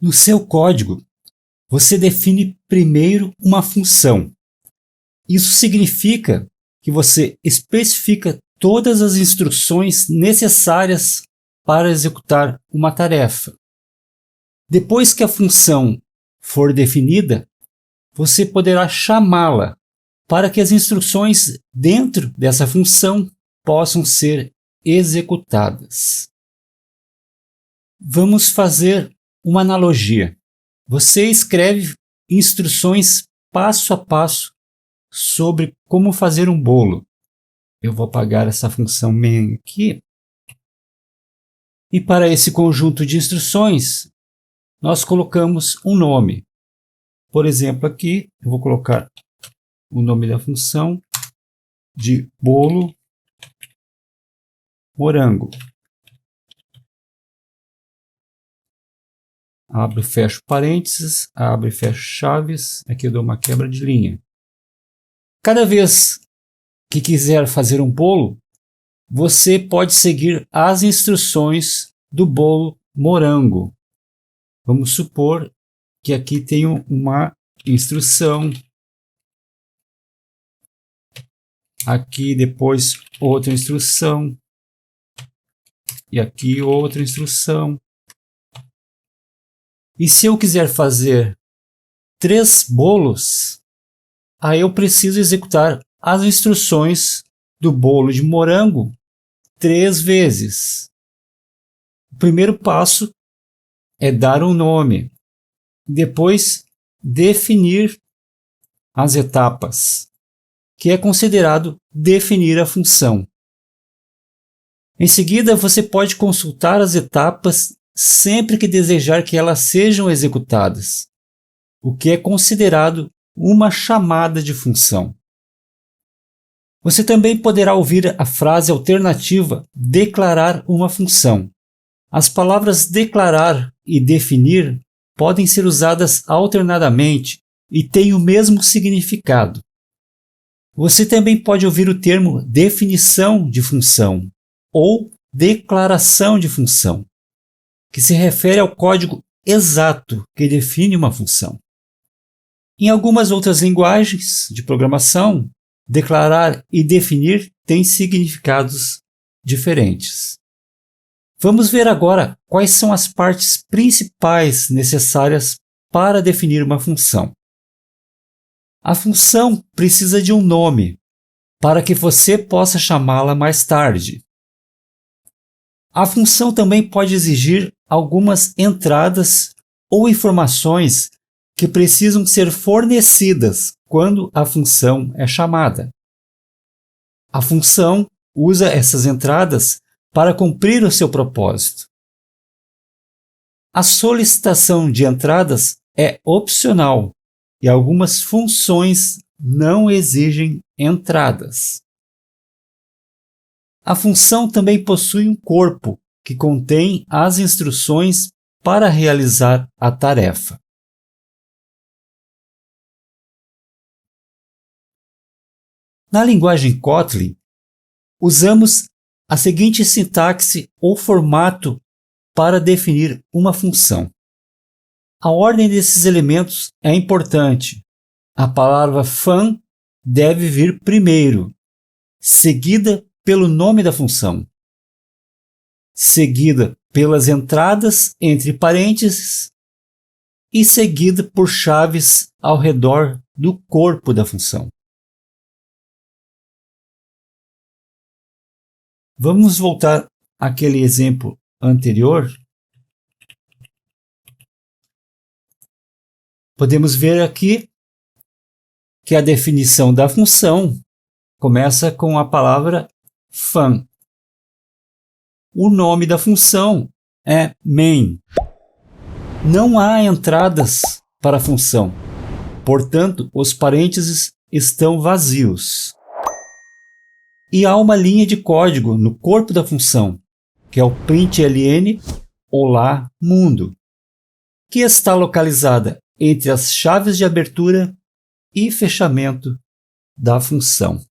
No seu código, você define primeiro uma função. Isso significa que você especifica todas as instruções necessárias para executar uma tarefa. Depois que a função for definida, você poderá chamá-la para que as instruções dentro dessa função possam ser executadas. Vamos fazer uma analogia. Você escreve instruções passo a passo sobre como fazer um bolo. Eu vou apagar essa função main aqui. E para esse conjunto de instruções, nós colocamos um nome. Por exemplo, aqui eu vou colocar o nome da função de bolo morango. Abro e fecho parênteses, abro e fecho chaves. Aqui eu dou uma quebra de linha. Cada vez que quiser fazer um bolo, você pode seguir as instruções do bolo morango. Vamos supor que aqui tenho uma instrução. Aqui depois outra instrução. E aqui outra instrução. E se eu quiser fazer 3 bolos, aí eu preciso executar as instruções do bolo de morango 3 vezes. O primeiro passo é dar um nome. Depois, definir as etapas, que é considerado definir a função. Em seguida, você pode consultar as etapas sempre que desejar que elas sejam executadas, o que é considerado uma chamada de função. Você também poderá ouvir a frase alternativa declarar uma função. As palavras declarar e definir podem ser usadas alternadamente e têm o mesmo significado. Você também pode ouvir o termo definição de função ou declaração de função, que se refere ao código exato que define uma função. Em algumas outras linguagens de programação, declarar e definir têm significados diferentes. Vamos ver agora quais são as partes principais necessárias para definir uma função. A função precisa de um nome para que você possa chamá-la mais tarde. A função também pode exigir algumas entradas ou informações que precisam ser fornecidas quando a função é chamada. A função usa essas entradas para cumprir o seu propósito. A solicitação de entradas é opcional e algumas funções não exigem entradas. A função também possui um corpo que contém as instruções para realizar a tarefa. Na linguagem Kotlin, usamos a seguinte sintaxe ou formato para definir uma função. A ordem desses elementos é importante. A palavra fun deve vir primeiro, seguida pelo nome da função, seguida pelas entradas entre parênteses e seguida por chaves ao redor do corpo da função. Vamos voltar àquele exemplo anterior. Podemos ver aqui que a definição da função começa com a palavra fun. O nome da função é main. Não há entradas para a função, portanto, os parênteses estão vazios. E há uma linha de código no corpo da função, que é o println olá mundo, que está localizada entre as chaves de abertura e fechamento da função.